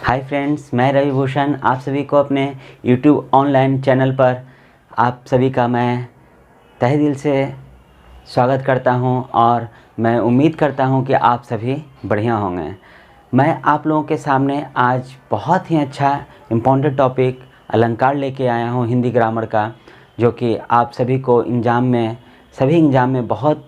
Hi friends, मैं रवि भूषण आप सभी को अपने YouTube ऑनलाइन चैनल पर आप सभी का मैं तहे दिल से स्वागत करता हूं और मैं उम्मीद करता हूं कि आप सभी बढ़िया होंगे। मैं आप लोगों के सामने आज बहुत ही अच्छा इम्पोर्टेंट टॉपिक अलंकार लेके आया हूं हिंदी ग्रामर का, जो कि आप सभी को सभी एग्ज़ाम में बहुत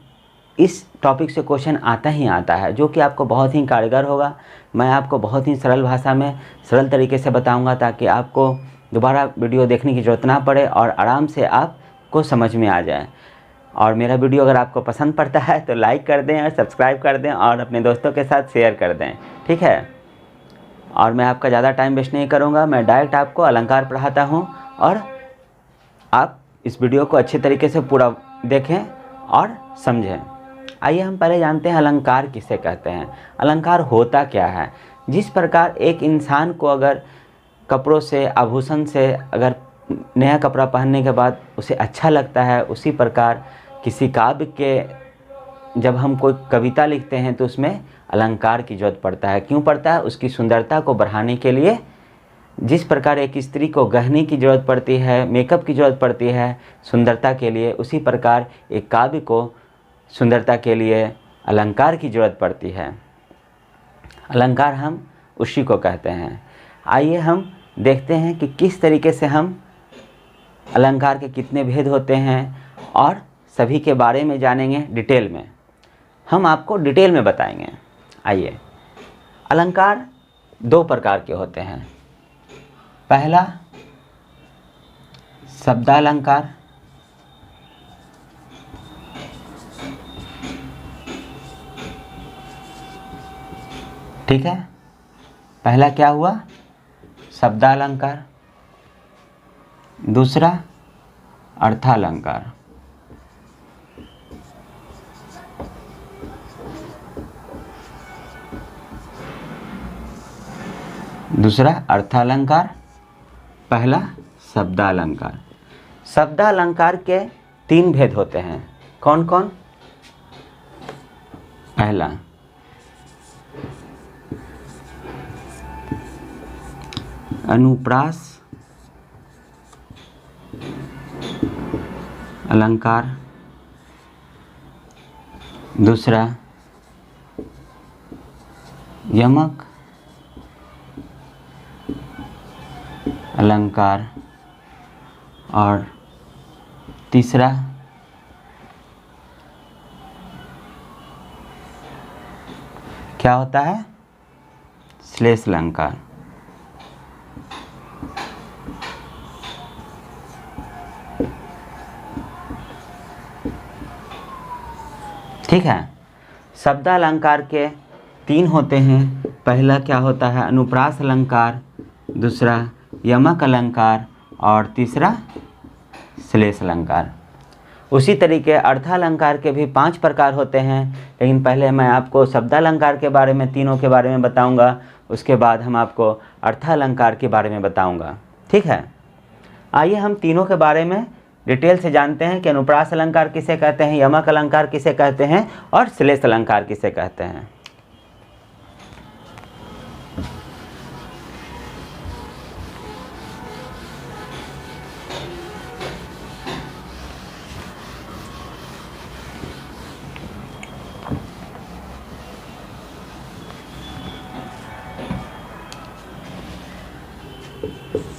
इस टॉपिक से क्वेश्चन आता ही आता है, जो कि आपको बहुत ही कारगर होगा। मैं आपको बहुत ही सरल भाषा में सरल तरीके से बताऊंगा ताकि आपको दोबारा वीडियो देखने की ज़रूरत ना पड़े और आराम से आपको समझ में आ जाए। और मेरा वीडियो अगर आपको पसंद पड़ता है तो लाइक कर दें और सब्सक्राइब कर दें और अपने दोस्तों के साथ शेयर कर दें, ठीक है। और मैं आपका ज़्यादा टाइम वेस्ट नहीं करूँगा, मैं डायरेक्ट आपको अलंकार पढ़ाता हूँ और आप इस वीडियो को अच्छे तरीके से पूरा देखें और समझें। आइए हम पहले जानते हैं अलंकार किसे कहते हैं। अलंकार होता क्या है। जिस प्रकार एक इंसान को अगर कपड़ों से, आभूषण से अगर नया कपड़ा पहनने के बाद उसे अच्छा लगता है, उसी प्रकार किसी काव्य के जब हम कोई कविता लिखते हैं तो उसमें अलंकार की जरूरत पड़ता है। क्यों पड़ता है? उसकी सुंदरता को बढ़ाने के लिए। जिस प्रकार एक स्त्री को गहने की ज़रूरत पड़ती है, मेकअप की ज़रूरत पड़ती है सुंदरता के लिए, उसी प्रकार एक काव्य को सुंदरता के लिए अलंकार की ज़रूरत पड़ती है। अलंकार हम उसी को कहते हैं। आइए हम देखते हैं कि किस तरीके से हम अलंकार के कितने भेद होते हैं और सभी के बारे में जानेंगे डिटेल में। हम आपको डिटेल में बताएंगे। आइए, अलंकार दो प्रकार के होते हैं। पहला शब्दालंकार, ठीक है। पहला क्या हुआ? शब्दालंकार। दूसरा अर्थालंकार। दूसरा अर्थालंकार, पहला शब्दालंकार। शब्दालंकार के तीन भेद होते हैं। कौन कौन? पहला अनुप्रास अलंकार। दूसरा यमक अलंकार और तीसरा क्या होता है? श्लेष अलंकार। ठीक है। शब्दालंकार के तीन होते हैं। पहला क्या होता है? अनुप्रास अलंकार, दूसरा यमक अलंकार और तीसरा श्लेष अलंकार। उसी तरीके अर्थालंकार के भी 5 प्रकार होते हैं, लेकिन पहले मैं आपको शब्दालंकार के बारे में, तीनों के बारे में बताऊंगा। उसके बाद हम आपको अर्थालंकार के बारे में बताऊंगा, ठीक है। आइए हम तीनों के बारे में डिटेल से जानते हैं कि अनुप्रास अलंकार किसे कहते हैं, यमक अलंकार किसे कहते हैं और श्लेष अलंकार किसे कहते हैं।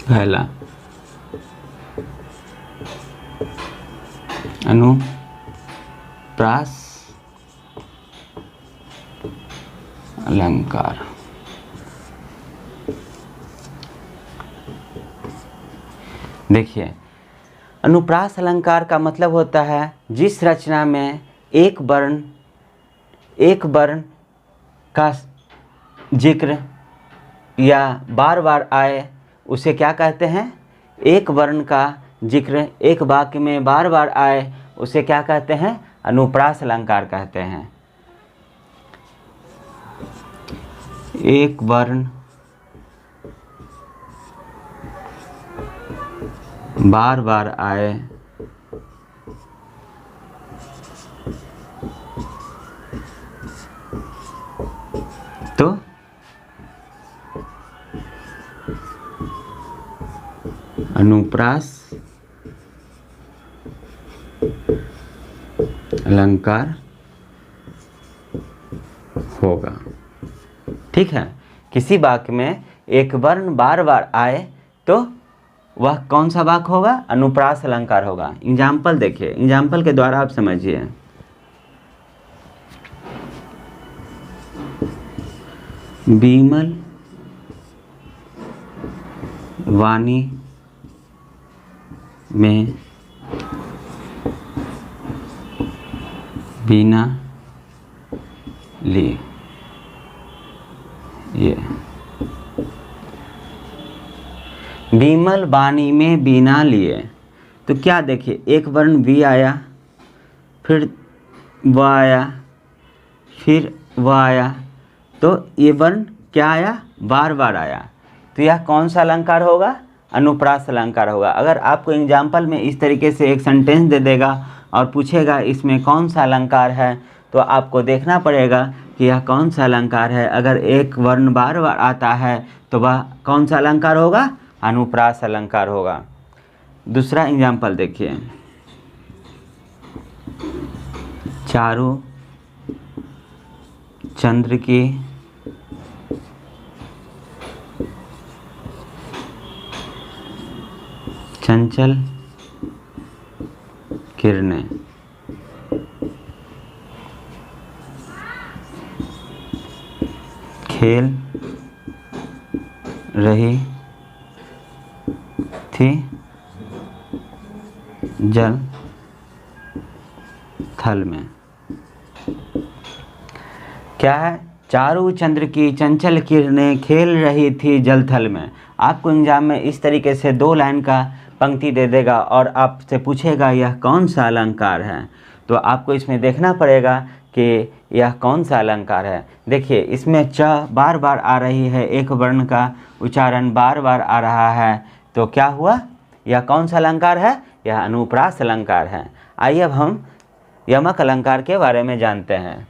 पहला अनुप्रास अलंकार। देखिए, अनुप्रास अलंकार का मतलब होता है जिस रचना में एक वर्ण का जिक्र या बार बार आए उसे क्या कहते हैं? एक वर्ण का जिक्र एक वाक्य में बार बार आए उसे क्या कहते हैं? अनुप्रास अलंकार कहते हैं। एक वर्ण बार बार आए तो अनुप्रास अलंकार होगा। ठीक है, किसी वाक्य में एक वर्ण बार बार आए तो वह कौन सा वाक्य होगा? अनुप्रास अलंकार होगा। एग्जाम्पल देखिए, एग्जाम्पल के द्वारा आप समझिए। बीमल वाणी में बिना लिए, ये बीमल वाणी में बिना लिए, तो क्या देखिए, एक वर्ण बी आया, फिर व आया, फिर व आया, तो ये वर्ण क्या आया? बार बार आया। तो यह कौन सा अलंकार होगा? अनुप्रास अलंकार होगा। अगर आपको एग्जाम्पल में इस तरीके से एक सेंटेंस दे देगा और पूछेगा इसमें कौन सा अलंकार है, तो आपको देखना पड़ेगा कि यह कौन सा अलंकार है। अगर एक वर्ण बार बार आता है तो वह कौन सा अलंकार होगा? अनुप्रास अलंकार होगा। दूसरा एग्जाम्पल देखिए, चारू चंद्र की चंचल किरणें खेल रही थी जल थल में। क्या है? चारू चंद्र की चंचल किरणें खेल रही थी जल थल में। आपको एग्जाम में इस तरीके से 2 लाइन का पंक्ति दे देगा और आपसे पूछेगा यह कौन सा अलंकार है, तो आपको इसमें देखना पड़ेगा कि यह कौन सा अलंकार है। देखिए, इसमें च बार बार आ रही है, एक वर्ण का उच्चारण बार बार आ रहा है, तो क्या हुआ? यह कौन सा अलंकार है? यह अनुप्रास अलंकार है। आइए अब हम यमक अलंकार के बारे में जानते हैं।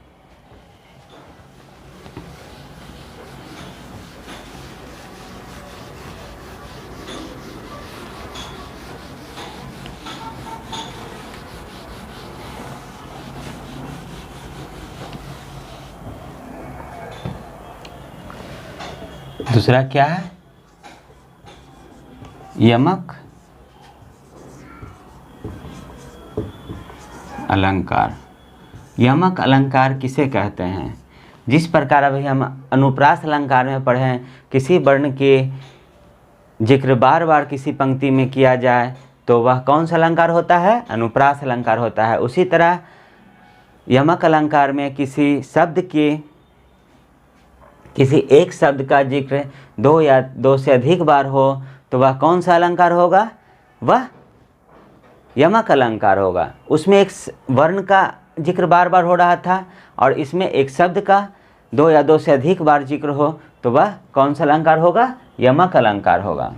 दूसरा क्या है? यमक अलंकार। यमक अलंकार किसे कहते हैं? जिस प्रकार अभी हम अनुप्रास अलंकार में पढ़े हैं, किसी वर्ण के जिक्र बार बार किसी पंक्ति में किया जाए तो वह कौन सा अलंकार होता है? अनुप्रास अलंकार होता है। उसी तरह यमक अलंकार में किसी शब्द के, किसी एक शब्द का जिक्र 2 या 2 से अधिक बार हो तो वह कौन सा अलंकार होगा? वह यमक अलंकार होगा। उसमें एक वर्ण का जिक्र बार बार हो रहा था और इसमें एक शब्द का 2 या 2 से अधिक बार जिक्र हो तो वह कौन सा अलंकार होगा? यमक अलंकार होगा।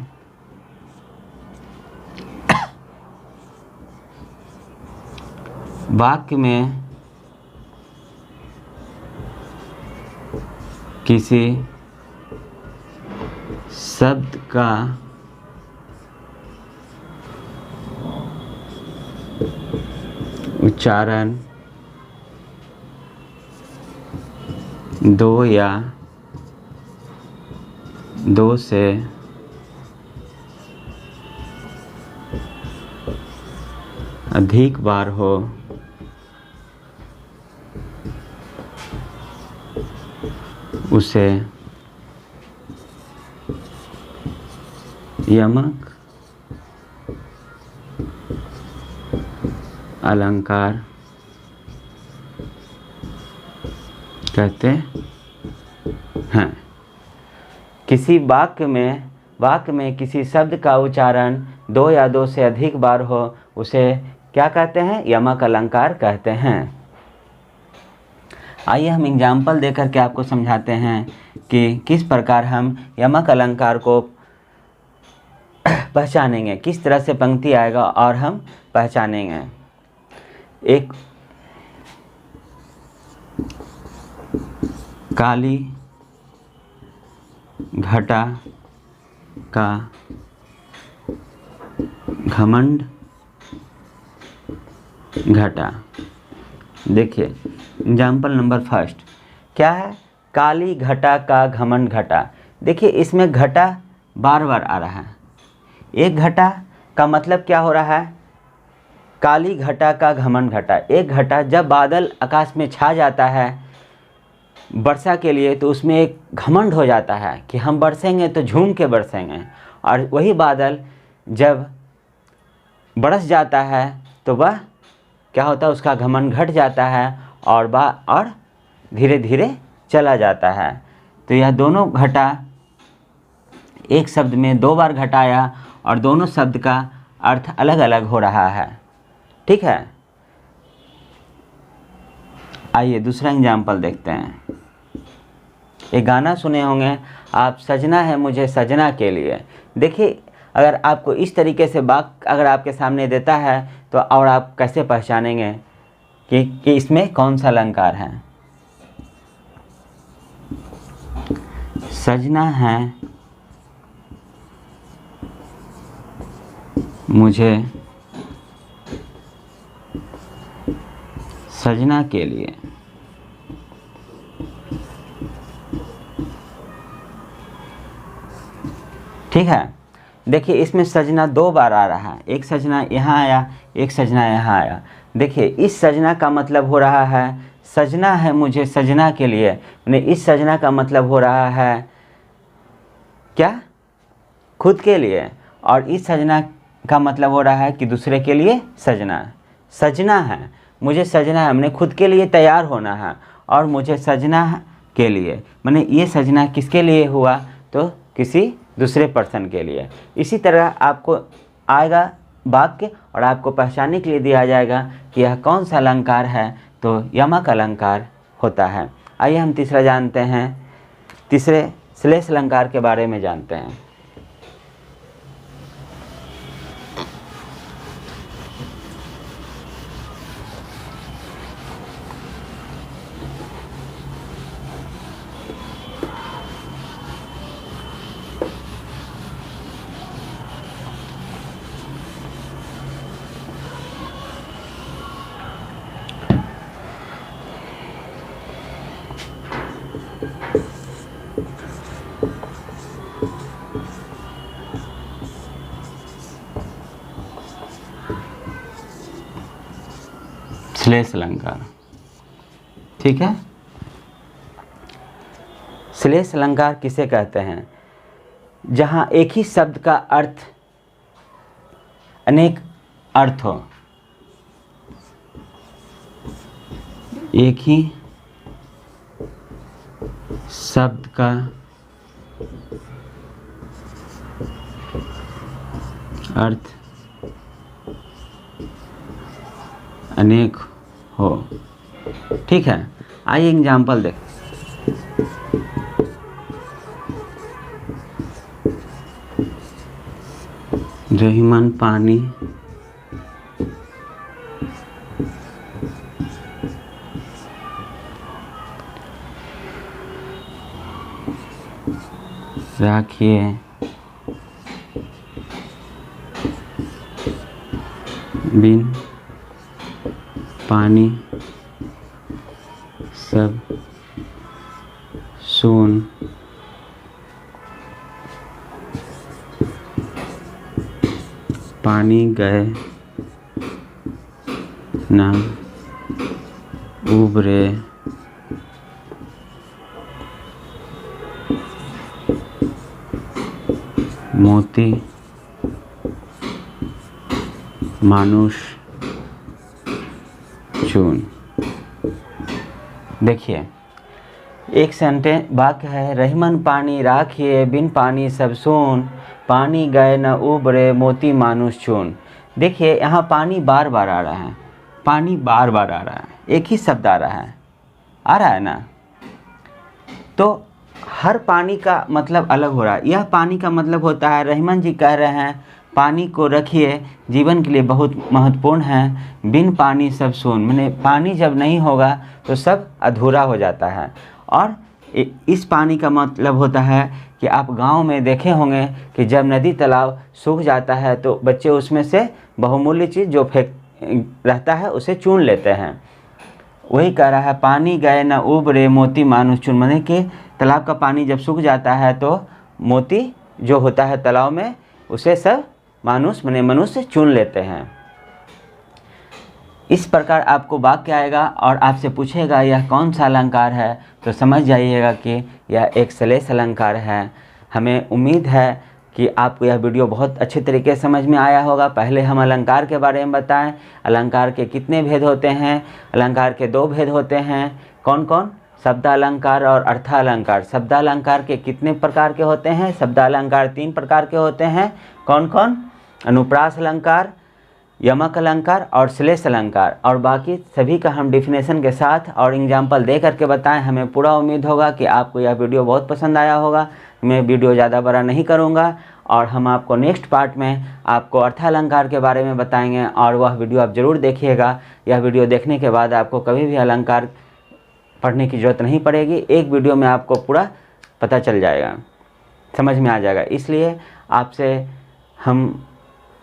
वाक्य में किसी शब्द का उच्चारण 2 या 2 से अधिक बार हो उसे यमक अलंकार कहते हैं। किसी वाक्य में किसी शब्द का उच्चारण 2 या 2 से अधिक बार हो उसे क्या कहते हैं? यमक अलंकार कहते हैं। आइए हम एग्जाम्पल देकर के आपको समझाते हैं कि किस प्रकार हम यमक अलंकार को पहचानेंगे, किस तरह से पंक्ति आएगा और हम पहचानेंगे। एक काली घटा का घमंड घटा। देखिए एग्जाम्पल नंबर फर्स्ट क्या है, काली घटा का घमंड घटा। देखिए इसमें घटा बार बार आ रहा है। एक घटा का मतलब क्या हो रहा है, काली घटा का घमंड घटा। एक घटा जब बादल आकाश में छा जाता है वर्षा के लिए, तो उसमें एक घमंड हो जाता है कि हम बरसेंगे तो झूम के बरसेंगे, और वही बादल जब बरस जाता है तो वह क्या होता है, उसका घमंड घट जाता है और धीरे धीरे चला जाता है। तो यह दोनों घटा एक शब्द में दो बार घटाया और दोनों शब्द का अर्थ अलग अलग हो रहा है। ठीक है, आइए दूसरा एग्जाम्पल देखते हैं। एक गाना सुने होंगे आप, सजना है मुझे सजना के लिए। देखिए अगर आपको इस तरीके से वाक्य अगर आपके सामने देता है तो और आप कैसे पहचानेंगे कि इसमें कौन सा अलंकार है। सजना है मुझे सजना के लिए। ठीक है, देखिए इसमें सजना दो बार आ रहा है, एक सजना यहाँ आया, एक सजना यहाँ आया। देखिए इस सजना का मतलब हो रहा है सजना है मुझे सजना के लिए, यानी इस सजना का मतलब हो रहा है क्या, खुद के लिए, और इस सजना का मतलब हो रहा है कि दूसरे के लिए सजना। सजना है मुझे सजना है, मैंने खुद के लिए तैयार होना है, और मुझे सजना के लिए मैंने ये सजना किसके लिए हुआ, तो किसी दूसरे पर्सन के लिए। इसी तरह आपको आएगा वाक्य और आपको पहचानने के लिए दिया जाएगा कि यह कौन सा अलंकार है, तो यमक अलंकार होता है। आइए हम तीसरा जानते हैं, तीसरे श्लेष अलंकार के बारे में जानते हैं। श्लेष अलंकार, ठीक है। श्लेष अलंकार किसे कहते हैं, जहाँ एक ही शब्द का अर्थ अनेक अर्थ हो। एक ही शब्द का अर्थ अनेक हो। ठीक है, आइए एग्जाम्पल देख। रहीमन पानी राखिए बिन पानी सब सून। पानी गए न उबरे मोती मानुष चून। देखिए एक सेंटेंस वाक्य है, रहीमन पानी राखिए बिन पानी सब सून, पानी गए न उबरे मोती मानुष चून। देखिए यहाँ पानी बार बार आ रहा है, पानी बार बार आ रहा है, एक ही शब्द आ रहा है ना। तो हर पानी का मतलब अलग हो रहा है। यह पानी का मतलब होता है, रहीमन जी कह रहे हैं पानी को रखिए, जीवन के लिए बहुत महत्वपूर्ण है। बिन पानी सब सून, मैंने पानी जब नहीं होगा तो सब अधूरा हो जाता है। और इस पानी का मतलब होता है कि आप गांव में देखे होंगे कि जब नदी तालाब सूख जाता है तो बच्चे उसमें से बहुमूल्य चीज़ जो फेंक रहता है उसे चुन लेते हैं। वही कह रहा है, पानी गए न उबरे मोती मानुष चुन, माने कि तालाब का पानी जब सूख जाता है तो मोती जो होता है तालाब में उसे सब मानुष माने मनुष्य चुन लेते हैं। इस प्रकार आपको वाक्य आएगा और आपसे पूछेगा यह कौन सा अलंकार है, तो समझ जाइएगा कि यह एक श्लेष अलंकार है। हमें उम्मीद है कि आपको यह वीडियो बहुत अच्छे तरीके से समझ में आया होगा। पहले हम अलंकार के बारे में बताएं। अलंकार के कितने भेद होते हैं? अलंकार के 2 भेद होते हैं। कौन कौन? शब्दालंकार और अर्थालंकार। शब्दालंकार के कितने प्रकार के होते हैं? शब्दालंकार 3 प्रकार के होते हैं। कौन कौन? अनुप्रास अलंकार, यमक अलंकार और श्लेष अलंकार। और बाकी सभी का हम डिफिनेशन के साथ और एग्जाम्पल दे करके बताएं। हमें पूरा उम्मीद होगा कि आपको यह वीडियो बहुत पसंद आया होगा। मैं वीडियो ज़्यादा बड़ा नहीं करूंगा और हम आपको नेक्स्ट पार्ट में आपको अर्थालंकार के बारे में बताएंगे और वह वीडियो आप ज़रूर देखिएगा। यह वीडियो देखने के बाद आपको कभी भी अलंकार पढ़ने की ज़रूरत नहीं पड़ेगी। एक वीडियो में आपको पूरा पता चल जाएगा, समझ में आ जाएगा। इसलिए आपसे हम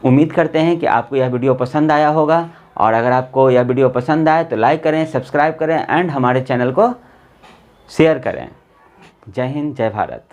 उम्मीद करते हैं कि आपको यह वीडियो पसंद आया होगा। और अगर आपको यह वीडियो पसंद आए तो लाइक करें, सब्सक्राइब करें एंड हमारे चैनल को शेयर करें। जय हिंद, जय भारत।